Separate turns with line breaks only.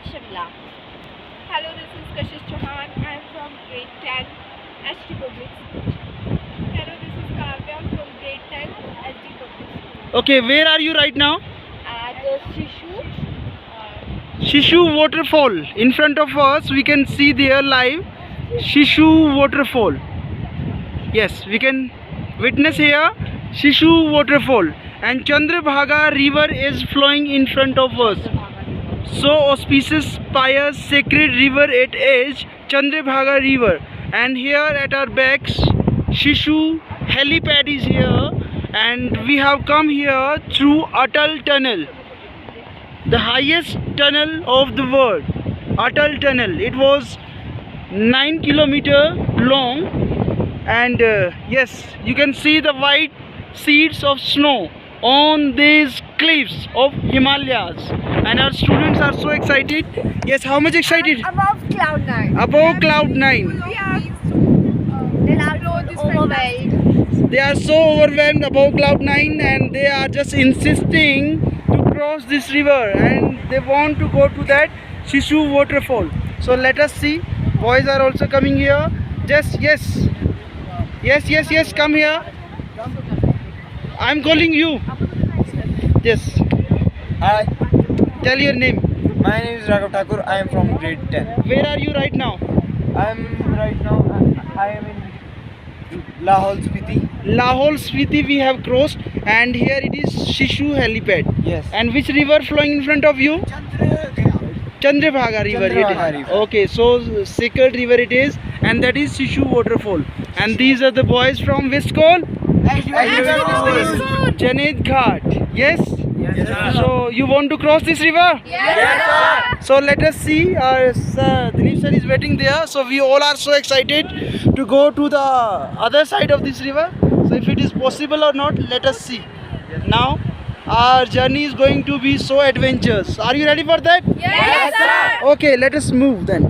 Shimla. Hello, this is Kashish Chauhan. I am from grade 10 SD Public School. Hello, this is Kavya from grade 10 SD Public School.
Okay, where are you right now?
At Sissu.
Sissu waterfall. In front of us, we can see there live Sissu waterfall. Yes, we can witness here Sissu waterfall, and Chandrabhaga river is flowing in front of us. So auspicious, pious, sacred river it is, Chandrabhaga river. And here at our backs, Sissu Helipad is here, and we have come here through Atal Tunnel, the highest tunnel of the world. Atal Tunnel. It was 9 kilometers long, and yes, you can see the white sheets of snow on these cliffs of Himalayas, and our students are so excited. Yes, how much excited?
Above cloud 9.
Above cloud 9.
Overwhelmed.
They are so overwhelmed above cloud 9, and they are just insisting to cross this river, and they want to go to that Sissu waterfall. So let us see. Boys are also coming here. Just yes, come here. I'm calling you. Yes.
Hi,
Tell your name.
my name is Raghav Thakur. I am from grade 10.
Where are you right now?
I am in Lahore, Spiti.
Lahore Spiti we have crossed, and here it is Sissu Helipad.
Yes.
And which river flowing in front of you? Chandrabhaga river.
Chandrabhaga
it is.
river.
Okay, so sacred river it is, and that is Sissu waterfall. And these are the boys from which school? Janedghat. Yes.
Yes, sir.
So you want to cross this river?
Yes,
So let us see. Dilip sir is waiting there. So we all are so excited to go to the other side of this river. So if it is possible or not, let us see. Now our journey is going to be so adventurous. Are you ready for that?
Yes, sir.
Okay, let us move then.